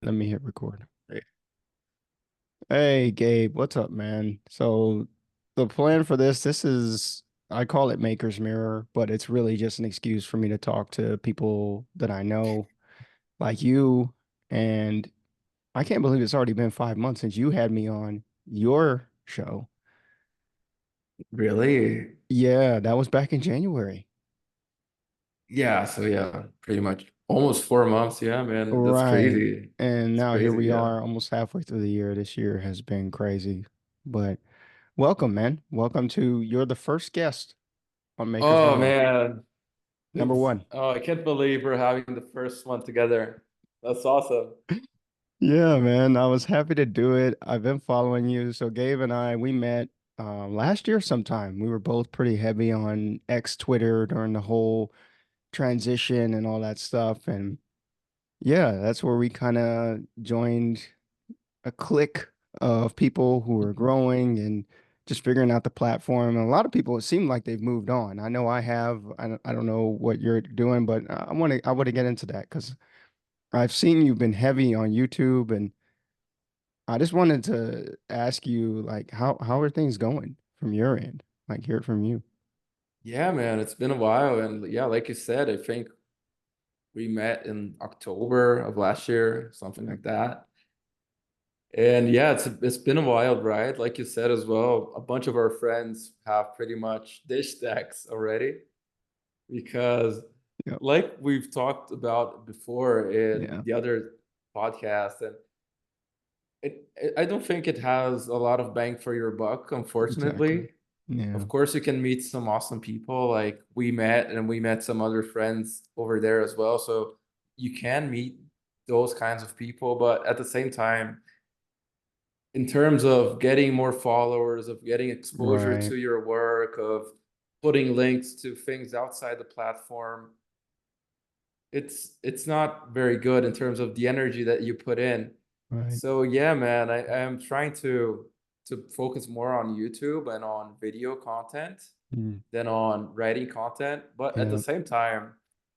Let me hit record. Hey, Gabe, what's up, man? So the plan for this is I call it Maker's Mirror, but it's really just an excuse for me to talk to people that I know, like you. And I can't believe it's already been 5 months since you had me on your show. Really? Yeah, that was back in January. Yeah, so yeah, pretty much almost 4 months. Yeah, man, that's Right. crazy. And It's now here crazy, we yeah. are, almost halfway through the year. This year has been crazy. But welcome, man. Welcome to you're the first guest on Maker's Oh Mirror. man. Number one. I can't believe we're having the first one together. That's awesome. Yeah, man. I was happy to do it. I've been following you. So Gabe and we met last year sometime. We were both pretty heavy on X Twitter during the whole transition and all that stuff. And yeah, that's where we kind of joined a clique of people who were growing and just figuring out the platform. And a lot of people, it seemed like they've moved on. I know I have. I don't know what you're doing, but I want to get into that because I've seen you've been heavy on YouTube, and I just wanted to ask you, like, how are things going from your end? Like, hear it from you. Yeah, man, it's been a while. And yeah, like you said, I think we met in October of last year, something Yeah. like that. And yeah, it's been a wild ride. Like you said as well, a bunch of our friends have pretty much dish decks already. Because Yep. like we've talked about before in Yeah. the other podcast, and I don't think it has a lot of bang for your buck, Exactly. unfortunately. Yeah. Of course, you can meet some awesome people like we met, and we met some other friends over there as well. So you can meet those kinds of people, but at the same time, in terms of getting more followers, of getting exposure Right. to your work, of putting links to things outside the platform, it's not very good in terms of the energy that you put in. Right. So yeah, man, I am trying to focus more on YouTube and on video content Mm. than on writing content. But at the Yeah. same time,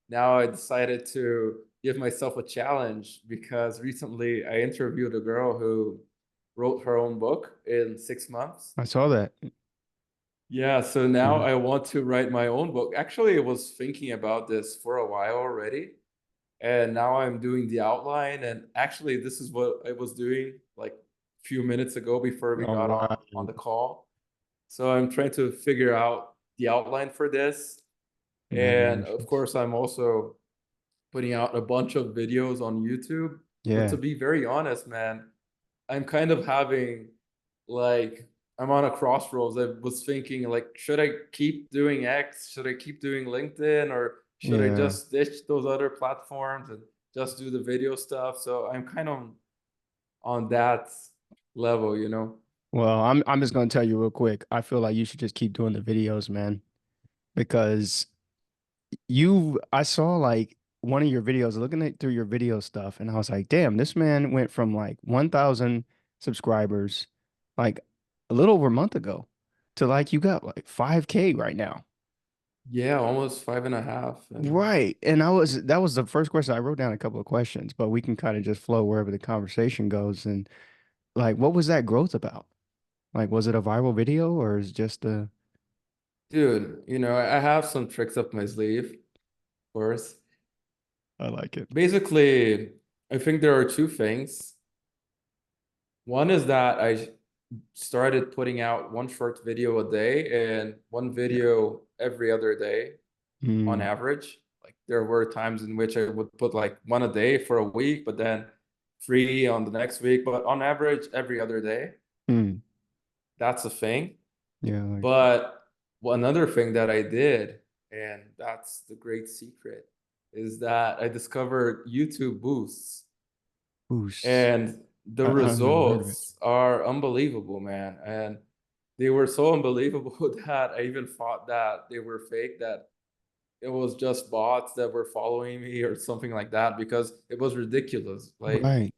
now I decided to give myself a challenge because recently I interviewed a girl who wrote her own book in 6 months. I saw that. Yeah, so now Mm. I want to write my own book. Actually, I was thinking about this for a while already. And now I'm doing the outline. And actually, this is what I was doing like a few minutes ago before we All got on right. the call. So I'm trying to figure out the outline for this. And of Congratulations. course, I'm also putting out a bunch of videos on YouTube. But to Yeah. be very honest, man, I'm kind of having like I'm on a crossroads. I was thinking like, should I keep doing X? Should I keep doing LinkedIn, or should I Yeah. just ditch those other platforms and just do the video stuff? So I'm kind of on that level, you know? Well, I'm just gonna tell you real quick. I feel like you should just keep doing the videos, man, because I saw like one of your videos, looking at through your video stuff, and I was like, damn, this man went from like 1,000 subscribers like a little over a month ago to like you got like 5K right now. Yeah, almost 5.5. And Right. And that was the first question. I wrote down a couple of questions, but we can kind of just flow wherever the conversation goes. And like, what was that growth about? Like, was it a viral video or is it just a, dude, I have some tricks up my sleeve, of course. I like it. Basically, I think there are two things. One is that I started putting out one short video a day and one Yeah. video every other day on Mm, average. Like there were times in which I would put like one a day for a week, but then three on the next week. But on average, every other day. mm, That's a thing. yeah, I like that. But another thing that I did, and that's the great secret, is that I discovered YouTube boosts. Boosts. And the I've never heard of it. results are unbelievable, man. And they were so unbelievable that I even thought that they were fake, that it was just bots that were following me or something like that, because it was ridiculous. Like Right.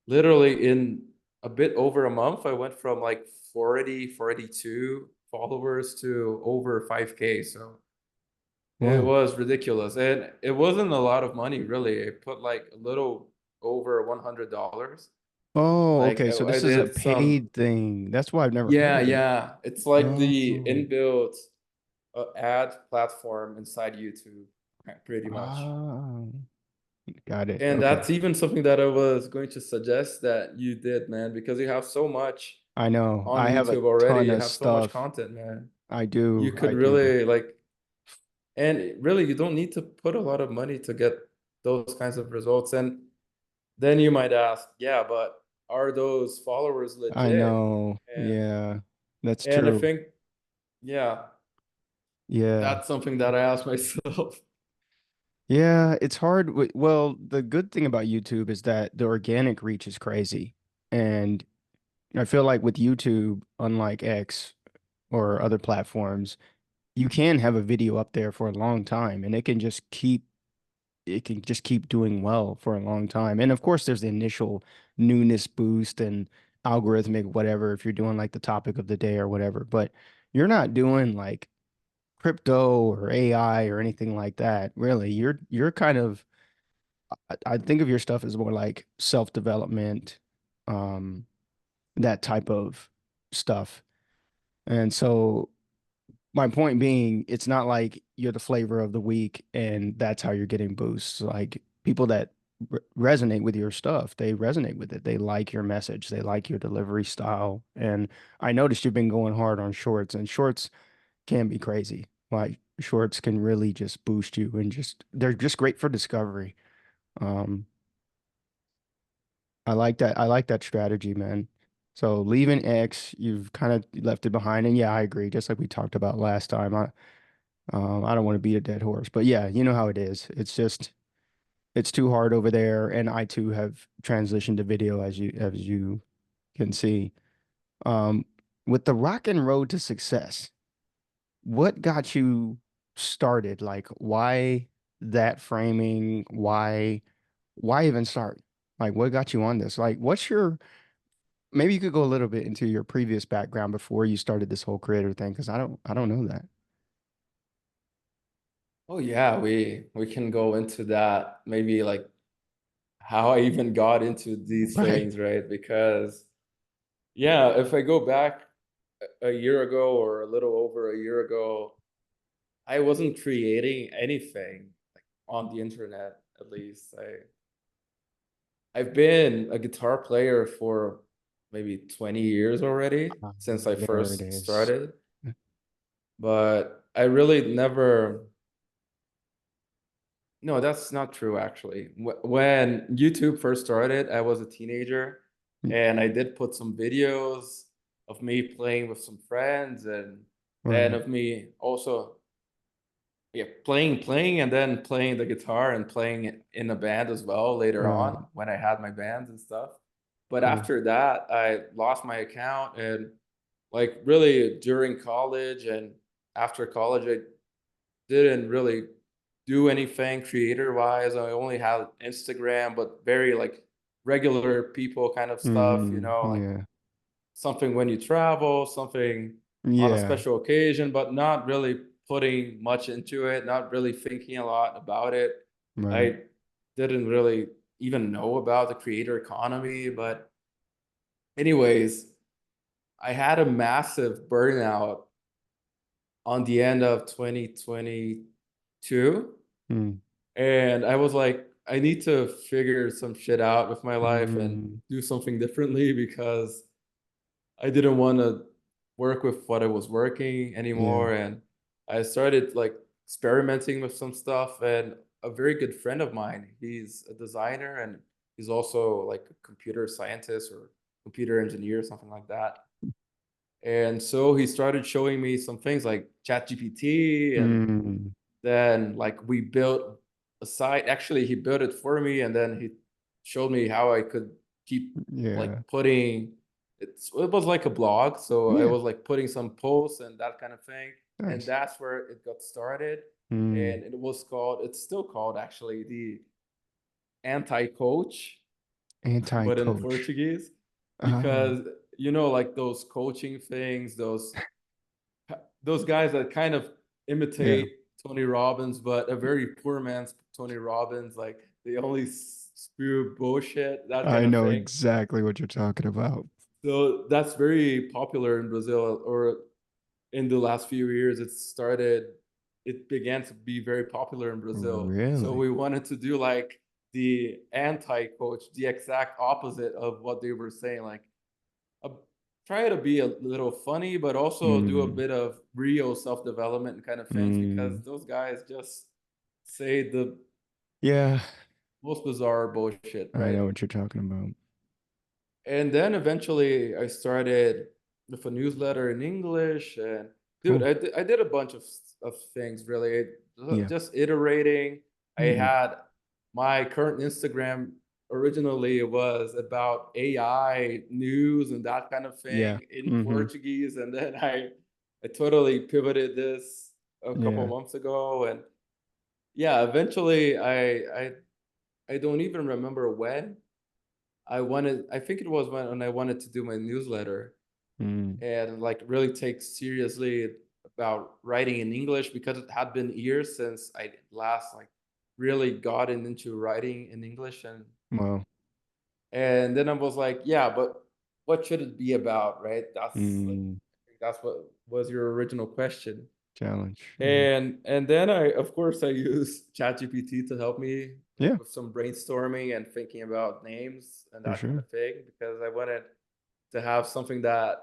literally in a bit over a month, I went from like 40, 42 followers to over 5K. So it Wow. was ridiculous. And it wasn't a lot of money, really. I put like a little. over $100. Oh, Like okay. So I this is a did some, paid thing. That's why I've never heard yeah, of it. yeah. It's like the Oh, inbuilt ad platform inside YouTube, pretty much. ah, got it. And Okay. that's even something that I was going to suggest that you did, man, because you have so much I know. on I have a YouTube already. ton You of have so much stuff. content, man. I You do. could I do. really like, and really, you don't need to put a lot of money to get those kinds of results. And then you might ask, yeah, but are those followers I legit? know. And Yeah. That's and I true. think, yeah, Yeah. that's something that I ask myself. Yeah, it's hard. Well, the good thing about YouTube is that the organic reach is crazy. And I feel like with YouTube, unlike X or other platforms, you can have a video up there for a long time and it can just keep doing well for a long time. And of course, there's the initial newness boost and algorithmic whatever if you're doing like the topic of the day or whatever, but you're not doing like crypto or AI or anything like that, really. You're kind of I think of your stuff as more like self-development, um, that type of stuff. And so my point being, it's not like you're the flavor of the week and that's how you're getting boosts. Like people that resonate with your stuff, they resonate with it. They like your message, they like your delivery style. And I noticed you've been going hard on shorts, and shorts can be crazy. Like shorts can really just boost you and just they're just great for discovery. Um, I like that. I like that strategy, man. So leaving X, you've kind of left it behind. And yeah, I agree. Just like we talked about last time, I don't want to beat a dead horse, but yeah, you know how it is. It's just it's too hard over there, and I too have transitioned to video as you can see. Um, with the Rockin' Road to Success, what got you started? Like, why that framing? Why even start? Like, what got you on this? Like, what's your maybe you could go a little bit into your previous background before you started this whole creator thing, because I don't know that. Oh yeah, we can go into that. Maybe like how I even got into these Right. things, right? Because yeah, if I go back a year ago or a little over a year ago, I wasn't creating anything like on the internet, at least. I've been a guitar player for maybe 20 years already since I There it first is. started, but I really never. No, that's not true actually. When YouTube first started, I was a teenager and I did put some videos of me playing with some friends and then Right. of me also, yeah, playing and then playing the guitar and playing it in a band as well later Right. on when I had my bands and stuff. But Cool. after that, I lost my account and like really during college and after college, I didn't really do anything creator wise. I only had Instagram, but very like regular people kind of stuff, like Yeah. something when you travel, something on a Yeah. special occasion, but not really putting much into it, not really thinking a lot about it. Right. I didn't really even know about the creator economy, but anyways, I had a massive burnout on the end of 2022. Mm. And I was like, I need to figure some shit out with my life and Mm. do something differently because I didn't want to work with what I was working Yeah. anymore. And I started like experimenting with some stuff. And a very good friend of mine, he's a designer and he's also like a computer scientist or computer engineer, something like that. And so he started showing me some things like ChatGPT and Mm. then like we built a site. Actually, he built it for me, and then he showed me how I could keep Yeah. like putting it was like a blog, so I Yeah. was like putting some posts and that kind of thing. And Nice. that's where it got started. Mm. And it's still called actually the anti-coach, but in Anti-coach. Portuguese, Oh, because like those coaching things, those guys that kind of yeah. imitate Tony Robbins, but a very poor man's Tony Robbins. Like they only spew bullshit, that kind I of know thing. exactly what you're talking about. So that's very popular in Brazil, or in the last few years, it began to be very popular in Brazil. So Really? we wanted to do like the anti-coach, the exact opposite of what they were saying. Like, a, try to be a little funny, but also do a Mm, bit of real self-development kind of things, because mm. those guys just say the Yeah, most bizarre bullshit, I right? know what you're talking about. And then eventually I started with a newsletter in English, and dude, Cool. I did a bunch of things really. Yeah. Just iterating. I Mm, had my current Instagram originally was about AI news and that kind of yeah. thing in Hmm. Portuguese, and then I totally pivoted this a couple Yeah. months ago, and yeah, eventually I don't even remember when I think it was when I wanted to do my newsletter Mm, and like really take seriously about writing in English, because it had been years since I last like really gotten into writing in English. well, And then I was like, yeah, but what should it be about, right? mm, That's what was your original question. challenge. Yeah. And then I, of course, I use ChatGPT to help me Yeah, with some brainstorming and thinking about names and for that kind sure. of thing, because I wanted to have something that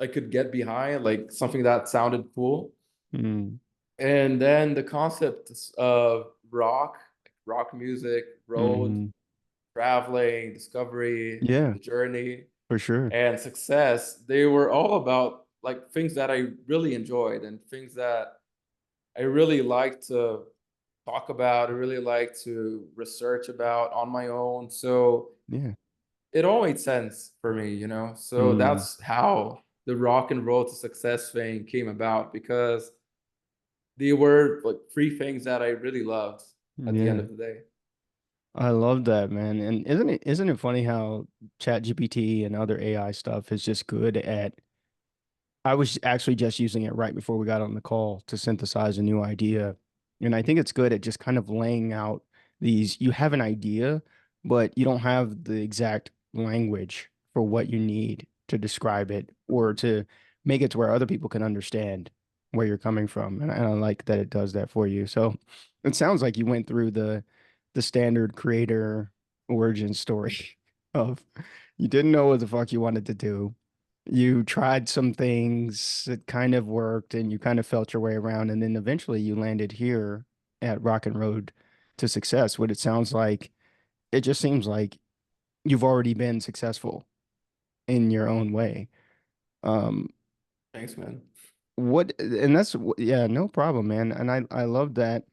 I could get behind, like something that sounded cool. Mm, And then the concept of rock, like rock music, road, hmm. traveling, discovery, Yeah, the journey, for sure. and success, they were all about like things that I really enjoyed and things that I really like to talk about, I really like to research about on my own. So Yeah. it all made sense for me, you know? So Mm, that's how the rock and roll to success thing came about, because they were like three things that I really loved at the end yeah. of the day. I love that, man. And isn't it funny how ChatGPT and other AI stuff is just good at I was actually just using it right before we got on the call to synthesize a new idea. And I think it's good at just kind of laying out you have an idea, but you don't have the exact language for what you need to describe it or to make it to where other people can understand where you're coming from. And I like that it does that for you. So it sounds like you went through the standard creator origin story of you didn't know what the fuck you wanted to do, you tried some things that kind of worked and you kind of felt your way around and then eventually you landed here at Rockin' Road to Success. What it sounds like, it just seems like you've already been successful in your own way. Um, Thanks, man. and yeah, no problem, man. And I love that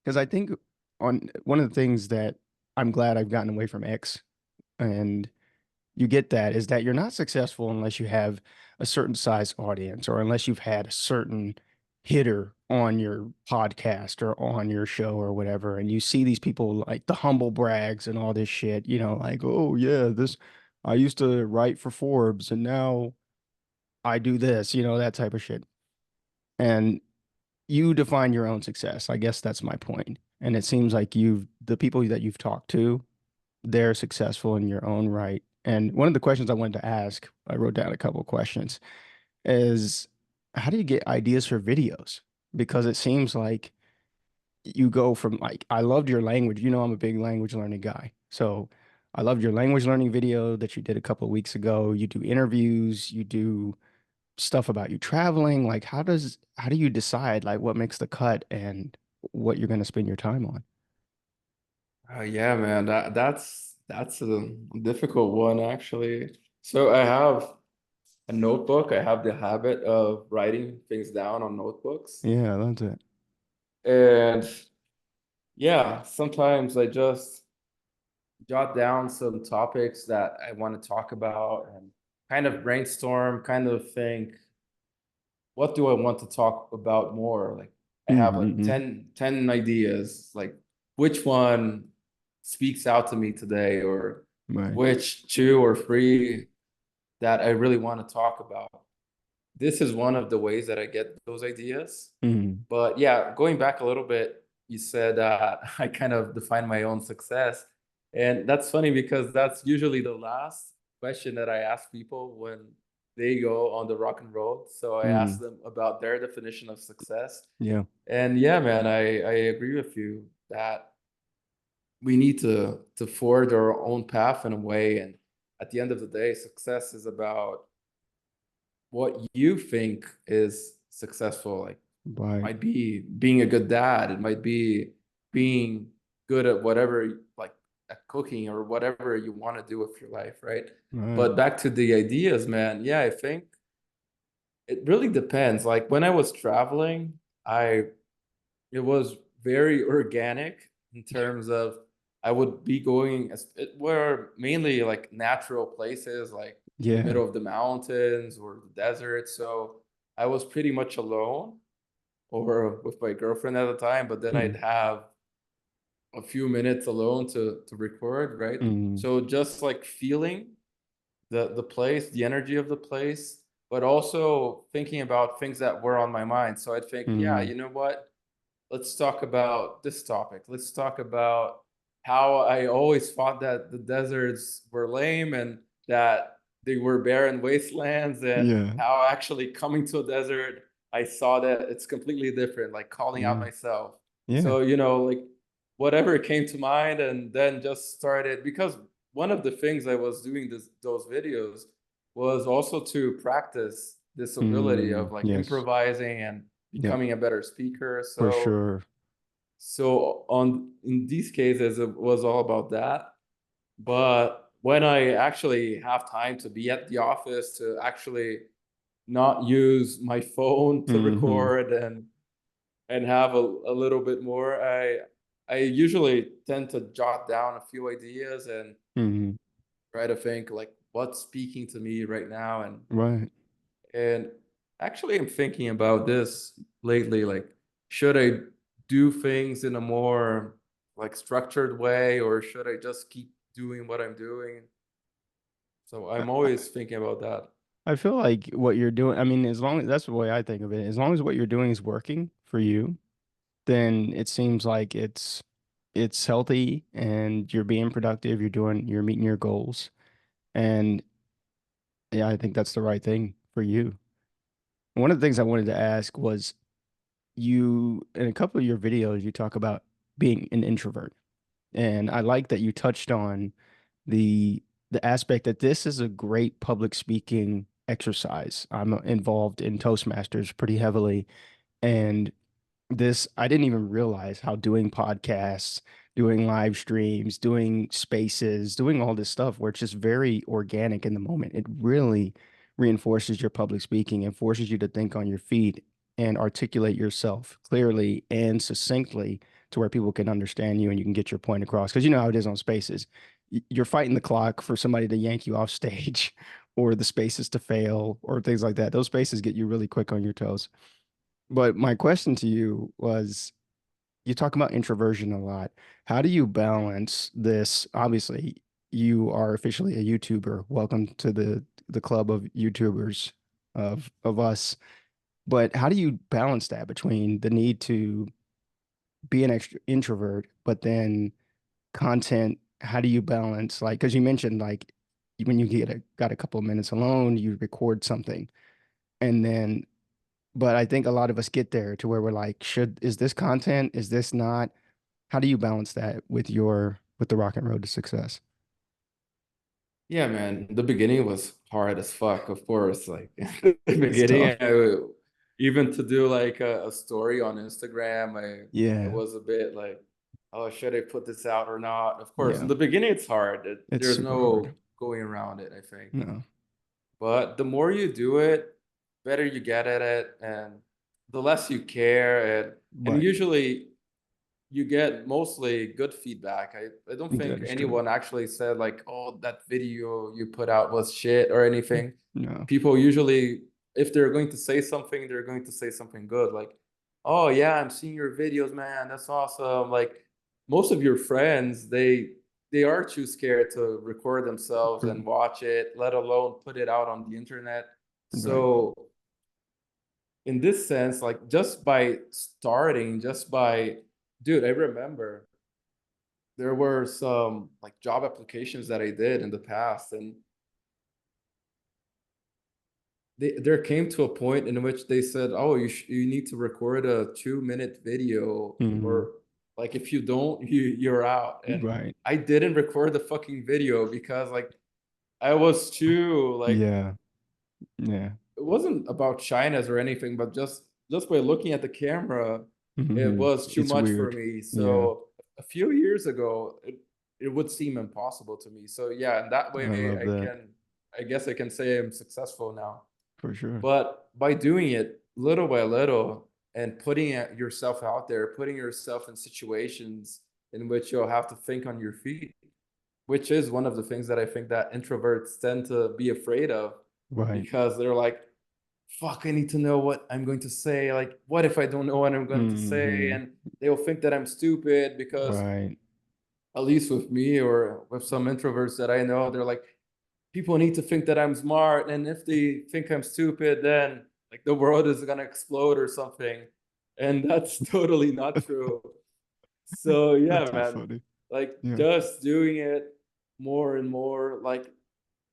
because I think on one of the things that I'm glad I've gotten away from X and you get that is that you're not successful unless you have a certain size audience or unless you've had a certain hitter on your podcast or on your show or whatever. And you see these people like the humble brags and all this shit, like, oh yeah, I used to write for Forbes and now I do this, that type of shit. And you define your own success. I guess that's my point. And it seems like the people that you've talked to, they're successful in your own right. And one of the questions I wanted to ask, I wrote down a couple of questions, is how do you get ideas for videos? Because it seems like you go from like, I loved your language. I'm a big language learning guy. So I loved your language learning video that you did a couple of weeks ago. You do interviews, you do stuff about you traveling. Like, how do you decide like what makes the cut and what you're going to spend your time on? Yeah, man, that's a difficult one actually. So I have a notebook. I have the habit of writing things down on notebooks. Yeah, that's it. And yeah, sometimes I just jot down some topics that I want to talk about and kind of brainstorm, kind of think, what do I want to talk about more? Like I have like Mm-hmm. 10 ideas, like which one speaks out to me today, or Right. which two or three that I really want to talk about. This is one of the ways that I get those ideas. Mm-hmm. But yeah, going back a little bit, you said I kind of define my own success. And that's funny because that's usually the last question that I ask people when they go on the rock and roll. So I ask Mm, them about their definition of success. yeah. And yeah, man, I agree with you that we need to forge our own path in a way. And at the end of the day, success is about what you think is successful. Like Right. might be being a good dad. It might be being good at whatever, like at cooking or whatever you want to do with your life, right? Right. But back to the ideas, man. Yeah, I think it really depends. Like when I was traveling, I it was very organic in terms of I would be going it were mainly like natural places like in the Yeah. middle of the mountains or the desert. So I was pretty much alone or with my girlfriend at the time, but then I'd Mm, have a few minutes alone to record, right? mm, So just like feeling the place, the energy of the place, but also thinking about things that were on my mind. So I'd think, yeah, mm, you know what? Let's talk about this topic. Let's talk about how I always thought that the deserts were lame and that they were barren wastelands, and yeah. how actually coming to a desert, I saw that it's completely different, like calling out Yeah. myself. Yeah. So, like whatever came to mind, and then just started because one of the things I was doing those videos was also to practice this ability Mm, of like yes. improvising and Yep. becoming a better speaker. For So sure. on in these cases it was all about that. But when I actually have time to be at the office to actually not use my phone to Hmm. record and have a little bit more, I usually tend to jot down a few ideas and Hmm. try to think like what's speaking to me right now. Right. And actually, I'm thinking about this lately. Like, should I do things in a more like structured way, or should I just keep doing what I'm doing? So I, I'm I always thinking about that. I feel like what you're doing, I mean, as long as that's the way I think of it, as long as what you're doing is working for you, then it seems like it's healthy and you're being productive, you're meeting your goals. And yeah, I think that's the right thing for you. One of the things I wanted to ask was you, in a couple of your videos, you talk about being an introvert. And I like that you touched on the the aspect that this is a great public speaking exercise. I'm involved in Toastmasters pretty heavily, and this I didn't even realize how doing podcasts, doing live streams, doing spaces, doing all this stuff where it's just very organic in the moment. It really reinforces your public speaking and forces you to think on your feet and articulate yourself clearly and succinctly to where people can understand you and you can get your point across. Because you know how it is on spaces. You're fighting the clock for somebody to yank you off stage or the spaces to fail or things like that. Those spaces get you really quick on your toes. But my question to you was, you talk about introversion a lot. How do you balance this? Obviously, you are officially a YouTuber. Welcome to the club of YouTubers of us. But how do you balance that between the need to be an extra introvert, but then content? How do you balance like because you mentioned like when you got a couple of minutes alone, you record something, and then but I think a lot of us get there to where we're like, is this content? Is this not? How do you balance that with with the rock and road to success? Yeah, man. The beginning was hard as fuck, of course. Like the It's beginning, tough. even to do like a story on Instagram, I Yeah. was a bit like, oh, should I put this out or not? Of course, in Yeah. the beginning, it's hard. It's There's super hard. no going around it, I think. No. But the more you do it, better you get at it, and the less you care. And Right. usually you get mostly good feedback. I don't That think is true. anyone actually said like, oh, that video you put out was shit or anything. No. People usually, if they're going to say something, they're going to say something good. Like, oh yeah, I'm seeing your videos, man. That's awesome. Like most of your friends, they are too scared to record themselves True. and watch it, let alone put it out on the internet. Right. So in this sense, like just by starting, just by dude, I remember there were some like job applications that I did in the past, and there came to a point in which they said, "Oh, you need to record a 2 minute video, Hmm. or like if you don't, you're out." And Right. I didn't record the fucking video because like I was too like Yeah. Yeah. it wasn't about shyness or anything, but just by looking at the camera, it Hmm. was too It's much for weird. me. Yeah. So a few years ago, it would seem impossible to me. So yeah, in that way, I love that I guess I can say I'm successful now. for sure. But by doing it little by little and putting yourself out there, putting yourself in situations in which you'll have to think on your feet, which is one of the things that I think that introverts tend to be afraid of, Right. because they're like, fuck, I need to know what I'm going to say. Like, what if I don't know what I'm going to say? Hmm. And they'll think that I'm stupid because, Right. at least with me or with some introverts that I know, they're like, people need to think that I'm smart. And if they think I'm stupid, then like the world is going to explode or something. And that's totally not true. So, yeah, That's so man, funny. like Yeah. just doing it more and more. Like,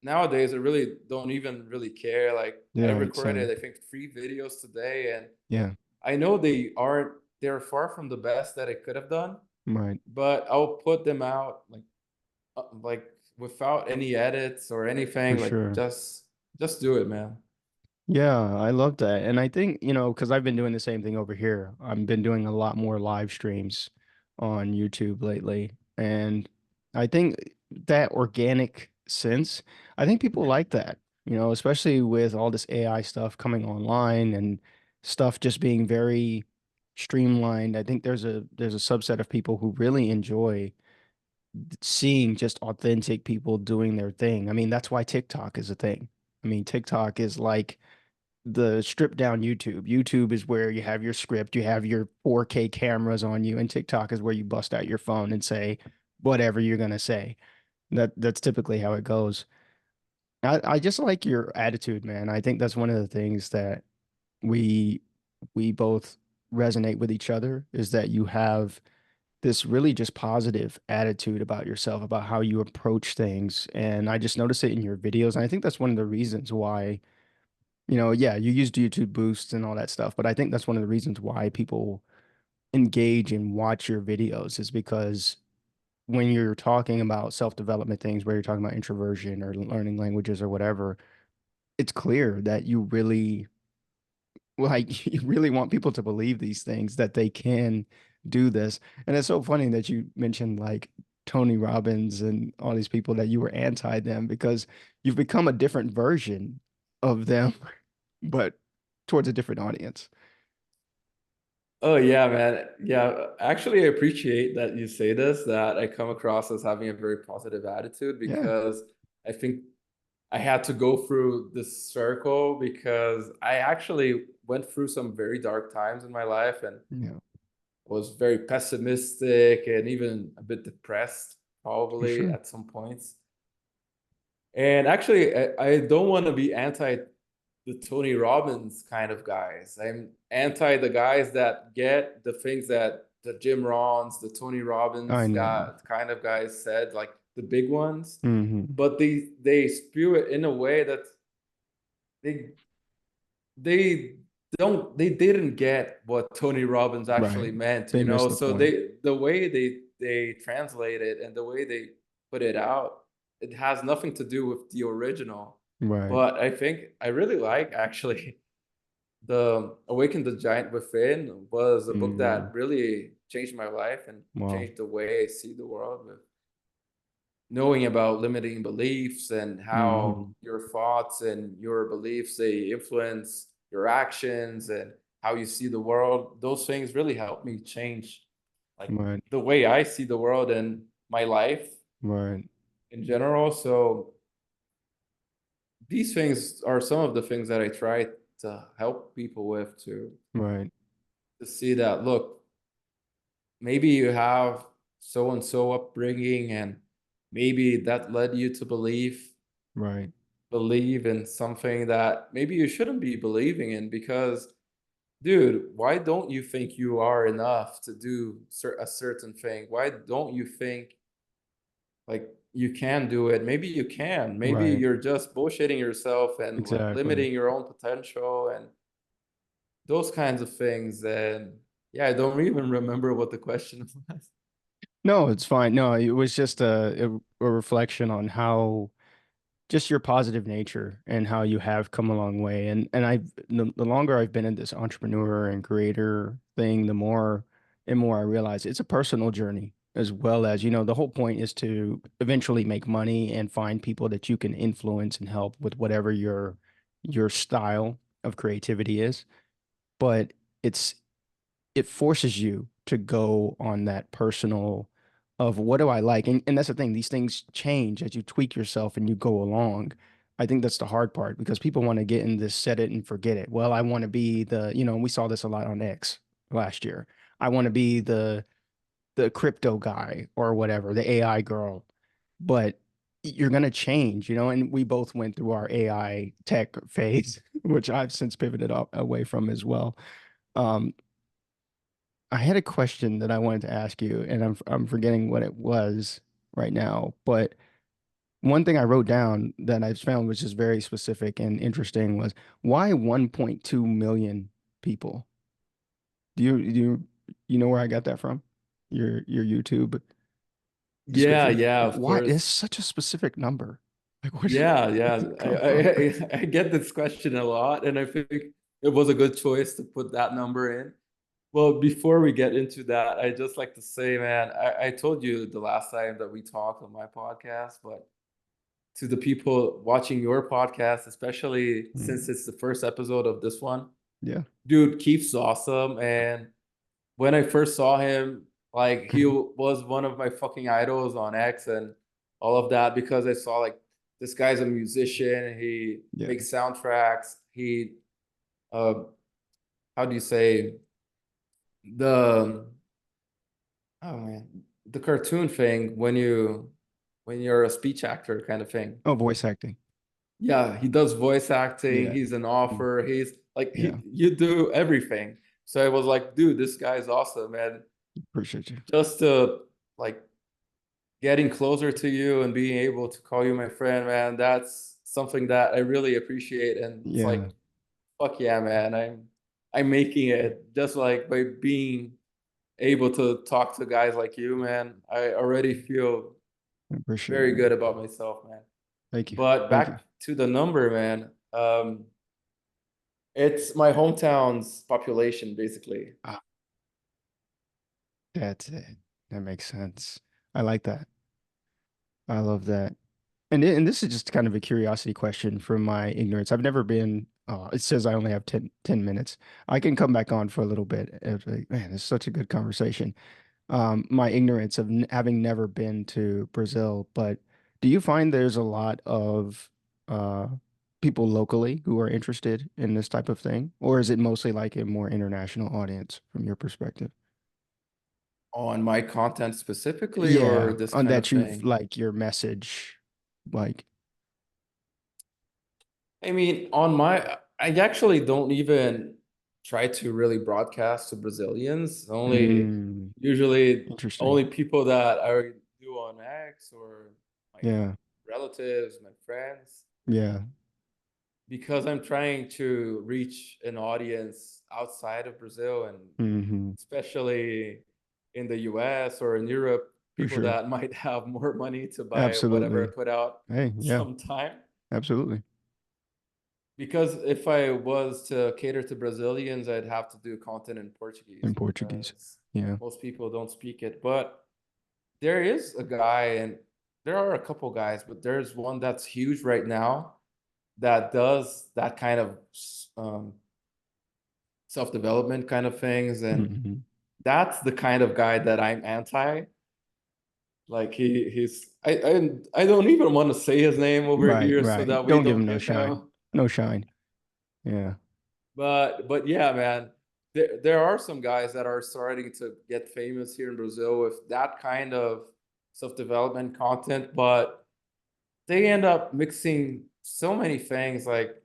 nowadays I really don't even really care. Like I Yeah. recorded Same. I think 3 videos today, and Yeah. I know they're far from the best that I could have done, Right. but I'll put them out like without any edits or For anything. Like sure. just do it, man. Yeah, I love that. And I think, because I've been doing the same thing over here. I've been doing a lot more live streams on YouTube lately. And I think that organic sense, I think people like that, especially with all this AI stuff coming online and stuff just being very streamlined. I think there's a subset of people who really enjoy seeing just authentic people doing their thing. I mean, that's why TikTok is a thing. I mean, TikTok is like the stripped down YouTube. YouTube is where you have your script, you have your 4K cameras on you, and TikTok is where you bust out your phone and say whatever you're gonna say. That's typically how it goes. I just like your attitude, man. I think that's one of the things that we we both resonate with each other is that you have this really just positive attitude about yourself, about how you approach things. And I just notice it in your videos. And I think that's one of the reasons why yeah, you used YouTube Boosts and all that stuff, but I think that's one of the reasons why people engage and watch your videos is because when you're talking about self-development things, where you're talking about introversion or learning languages or whatever, it's clear that you really like you really want people to believe these things that they can do this. And it's so funny that you mentioned like Tony Robbins and all these people that you were anti them because you've become a different version of them but towards a different audience. Oh yeah, man. Yeah, actually, I appreciate that you say this, that I come across as having a very positive attitude, Yeah. because I think I had to go through this circle because I actually went through some very dark times in my life and Yeah, was very pessimistic and even a bit depressed, for probably sure. at some points. And actually, I don't want to be anti the Tony Robbins kind of guys. I'm anti the guys that get the things that the Jim Rons, the Tony I Robbins know. kind of guys said, like the big ones, Hmm. but they spew it in a way that they they they didn't get what Tony Robbins Right. actually meant, They missed the So point. the way they translate it and the way they put it out, it has nothing to do with the original. Right. But I think I really like actually the Awaken the Giant Within was a book that Hmm. really changed my life and Wow. changed the way I see the world, with knowing about limiting beliefs and how Hmm. your thoughts and your beliefs, they influence your actions and how you see the world. Those things really helped me change like Right. the way I see the world and my life Right. in general. So these things are some of the things that I try to help people with, Right. to see that, look, maybe you have so and so upbringing, and maybe that led you to Right. believe in something that maybe you shouldn't be believing in, because dude, why don't you think you are enough to do a certain thing? Why don't you think like you can do it? Maybe you can. Maybe Right. you're just bullshitting yourself and like Exactly. limiting your own potential and those kinds of things. And yeah, I don't even remember what the question was. No, it's fine. No, it was just a reflection on how just your positive nature and how you have come a long way. And the longer I've been in this entrepreneur and creator thing, the more and more I realize it's a personal journey as well as, the whole point is to eventually make money and find people that you can influence and help with whatever your style of creativity is. But it's it forces you to go on that personal of what do I like? And that's the thing, these things change as you tweak yourself and you go along. I think that's the hard part because people want to get in this set it and forget it. Well, I want to be and we saw this a lot on X last year. I want to be the crypto guy or whatever, the AI girl. But you're going to change, and we both went through our AI tech phase, which I've since pivoted away from as well. Um, I had a question that I wanted to ask you, and I'm forgetting what it was right now. But one thing I wrote down that I found was just very specific and interesting was why 1.2 million people? Do you know where I got that from? Your YouTube Yeah, description? yeah, of Why it's course. such a specific number? Like Yeah, where yeah. did it come from? I get this question a lot, and I think it was a good choice to put that number in. Well, before we get into that, I just like to say, man, I told you the last time that we talked on my podcast, but to the people watching your podcast, especially since Mm, it's the first episode of this one, yeah. dude, Keith's awesome. And when I first saw him, like he Mhm. was one of my fucking idols on X and all of that because I saw like this guy's a musician. He Yeah. makes soundtracks. He, uh, how do you say the oh man, the cartoon thing when you're a speech actor kind of thing. Oh, voice acting. Yeah, he does voice acting. Yeah. He's an Mm, author. He's like yeah. you do everything. So I was like, dude, this guy's awesome, and Appreciate you. just to like getting closer to you and being able to call you my friend, man, that's something that I really appreciate. And it's Yeah. like, fuck yeah, man, I'm making it just like by being able to talk to guys like you, man. I already feel I appreciate it, very man. good about myself, man. Thank you. But Thank you. back to the number, man. It's my hometown's population, basically. Ah, that's it. That makes sense. I like that. I love that. And this is just kind of a curiosity question from my ignorance. I've never been, it says I only have ten minutes. I can come back on for a little bit. It's like, man, it's such a good conversation. My ignorance of n having never been to Brazil, but do you find there's a lot of uh, people locally who are interested in this type of thing? Or is it mostly like a more international audience from your perspective? On my content specifically, or Yeah, this on kind of that you've thing? like your message, like, I mean, I actually don't even try to really broadcast to Brazilians. mm, Usually, interesting. only people that I do on X or my Yeah, relatives, my friends, yeah. because I'm trying to reach an audience outside of Brazil and Hmm. especially in the US or in Europe, For people sure. that might have more money to buy whatever I Absolutely. put out Hey, yeah, sometime. absolutely. Because if I was to cater to Brazilians, I'd have to do content in Portuguese In Portuguese. because Yeah. most people don't speak it. But there is a guy, and there are a couple guys, but there's one that's huge right now that does that kind of um, self-development kind of things. And Hmm. that's the kind of guy that I'm anti. Like I don't even want to say his name over Right, here so right. that we Don't give don't him no get shine. no. No shine. Yeah. But yeah, man, there are some guys that are starting to get famous here in Brazil with that kind of self-development content, but they end up mixing so many things. Like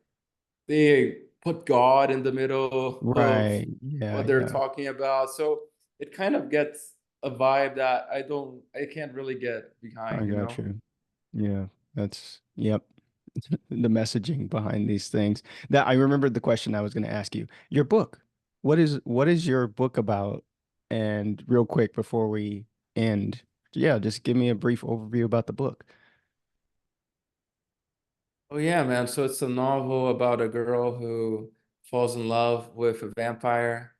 they put God in the middle of Right. Yeah, what they're yeah. talking about. So it kind of gets a vibe that I can't really get I behind, you got know? you. Yeah, that's yep. The messaging behind these things. That I remembered the question I was going to ask you. Your book. What is your book about? And real quick before we end, yeah, just give me a brief overview about the book. Oh yeah, man. So it's a novel about a girl who falls in love with a vampire.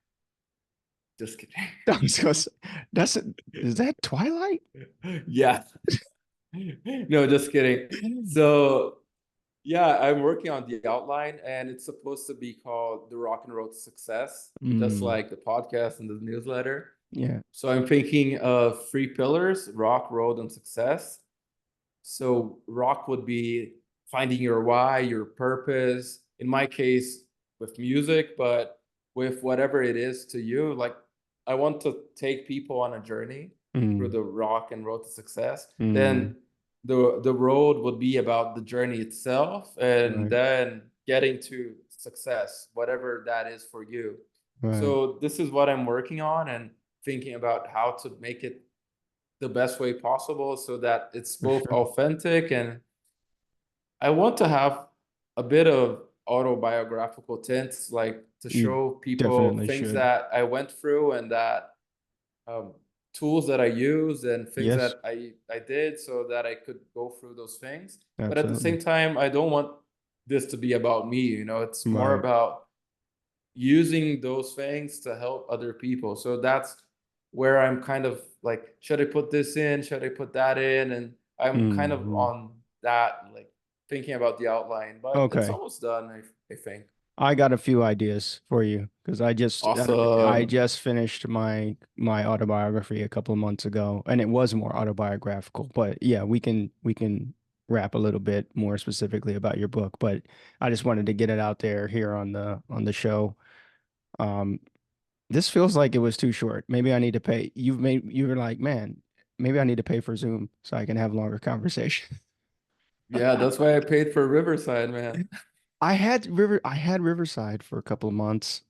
Just kidding. I was gonna say, that's is that Twilight? Yeah. No, just kidding. So yeah, I'm working on the outline and it's supposed to be called The Rock and Road to Success, just Mm, like the podcast and the newsletter. yeah. So I'm thinking of three pillars: rock, road, and success. So rock would be finding your why, your purpose. In my case, with music, but with whatever it is to you, like I want to take people on a journey through Mm, the rock and road to success. mm, Then the road would be about the journey itself, and right, then getting to success, whatever that is for you. right. So this is what I'm working on and thinking about how to make it the best way possible so that it's For both sure. authentic and I want to have a bit of autobiographical tints, like to You show people definitely things should. that I went through and that um, tools that I used and things Yes, that I did so that I could go through those things. But at the absolutely. same time, I don't want this to be about me. You know, it's more Right. about using those things to help other people. So that's where I'm kind of like, should I put this in? Should I put that in? And I'm kind of Hmm. on that, like thinking about the outline, but it's Okay. almost done, I think. I got a few ideas for you because I Awesome. just finished my autobiography a couple of months ago, and it was more autobiographical. But yeah, we can wrap a little bit more specifically about your book. But I just wanted to get it out there here on the show. Um, this feels like it was too short. Maybe I need to pay. You were like, man, maybe I need to pay for Zoom so I can have longer conversation. Yeah, that's why I paid for Riverside, man. I had Riverside for a couple of months.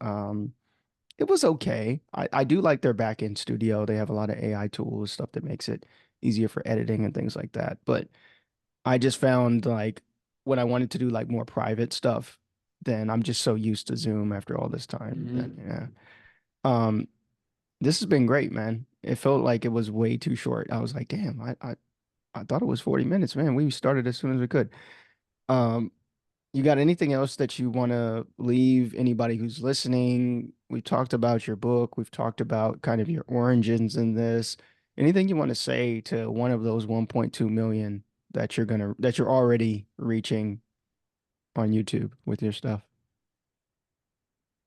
It was okay. I do like their back end studio. They have a lot of AI tools, stuff that makes it easier for editing and things like that. But I just found like when I wanted to do like more private stuff, then I'm just so used to Zoom after all this time. Then Mhm. yeah. Um, this has been great, man. It felt like it was way too short. I was like, damn, I thought it was 40 minutes, man. We started as soon as we could. Um, You got anything else that you want to leave anybody who's listening? We talked about your book. We've talked about kind of your origins in this. Anything you want to say to one of those 1.2 million that you're already reaching on YouTube with your stuff?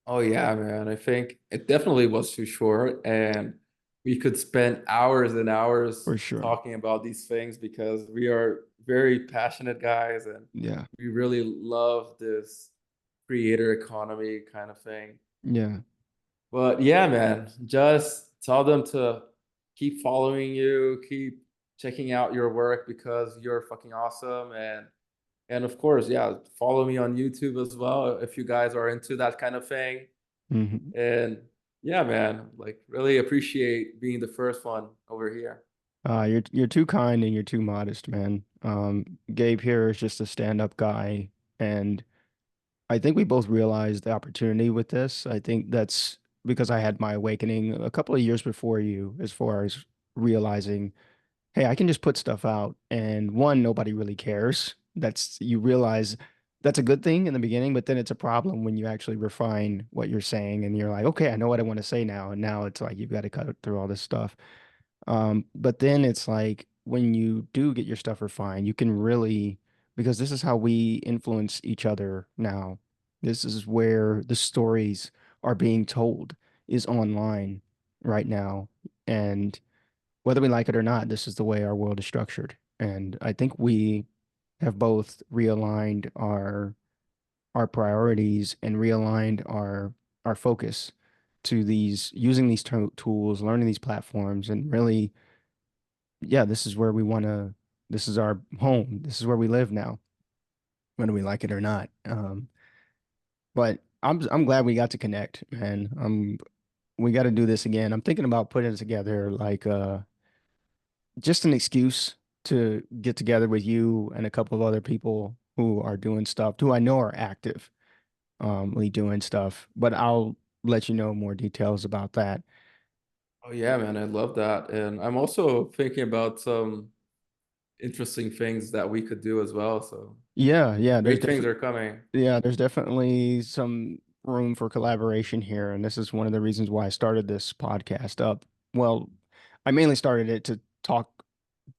Oh yeah, man. I think it definitely was too short, and we could spend hours and hours For sure. talking about these things because we are very passionate guys and Yeah. we really love this creator economy kind of thing. Yeah. But yeah, man, just tell them to keep following you, keep checking out your work because you're fucking awesome and of course, yeah, follow me on YouTube as well if you guys are into that kind of thing. Hmm. And yeah, man, like really appreciate being the first one over here. You're too kind and you're too modest, man. Gabe here is just a stand-up guy, and I think we both realized the opportunity with this. I think that's because I had my awakening a couple of years before you, as far as realizing, hey, I can just put stuff out, and one, nobody really cares. That's you realize that's a good thing in the beginning, but then it's a problem when you actually refine what you're saying and you're like, okay, I know what I want to say now. And now it's like you've got to cut through all this stuff. But then it's like when you do get your stuff refined, you can really, because this is how we influence each other now. This is where the stories are being told is online right now. And whether we like it or not, this is the way our world is structured. And I think we have both realigned our priorities and realigned our focus to these using these tools, learning these platforms, and really yeah, this is where we want to, this is our home. This is where we live now, whether we like it or not. But I'm glad we got to connect, man. We got to do this again. I'm thinking about putting together like just an excuse to get together with you and a couple of other people who are doing stuff, who I know are active, doing stuff. But I'll let you know more details about that. Oh yeah, man, I love that. And I'm also thinking about some interesting things that we could do as well. So Yeah, yeah, great things are coming. there's definitely some room for collaboration here, and this is one of the reasons why I started this podcast up. Well, I mainly started it to talk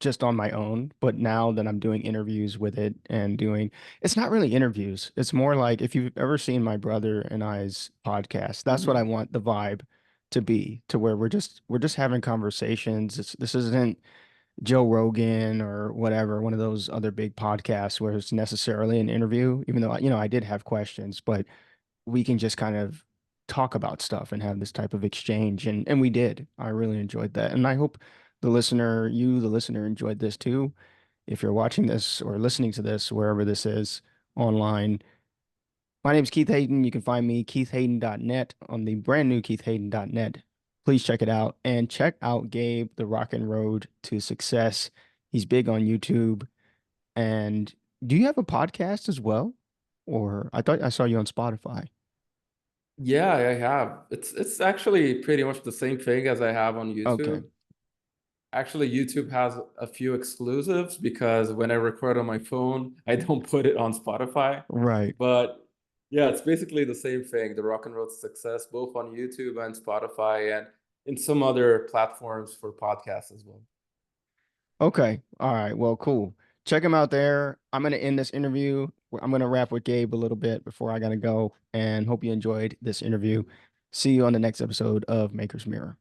just on my own, but now that I'm doing interviews with it and doing, it's not really interviews. It's more like if you've ever seen my brother and I's podcast, that's what I Mhm. want the vibe to be, to where we're just having conversations. This isn't Joe Rogan or whatever, one of those other big podcasts where it's necessarily an interview, even though, I did have questions, but we can just kind of talk about stuff and have this type of exchange. And we did. I really enjoyed that. And I hope the listener, enjoyed this too. If you're watching this or listening to this, wherever this is online, my name is Keith Hayden. You can find me keithhayden.net on the brand new keithhayden.net. Please check it out and check out Gabe, the Rockin' Road to Success. He's big on YouTube. And do you have a podcast as well? Or I thought I saw you on Spotify. Yeah, I have. It's actually pretty much the same thing as I have on Okay. YouTube. Actually, YouTube has a few exclusives because when I record on my phone, I don't put it on Spotify. Right. But yeah, it's basically the same thing, the Rock and Road to Success, both on YouTube and Spotify and in some other platforms for podcasts as well. Okay. All right. Well, cool. Check him out there. I'm going to end this interview. I'm going to wrap with Gabe a little bit before I got to go and hope you enjoyed this interview. See you on the next episode of Maker's Mirror.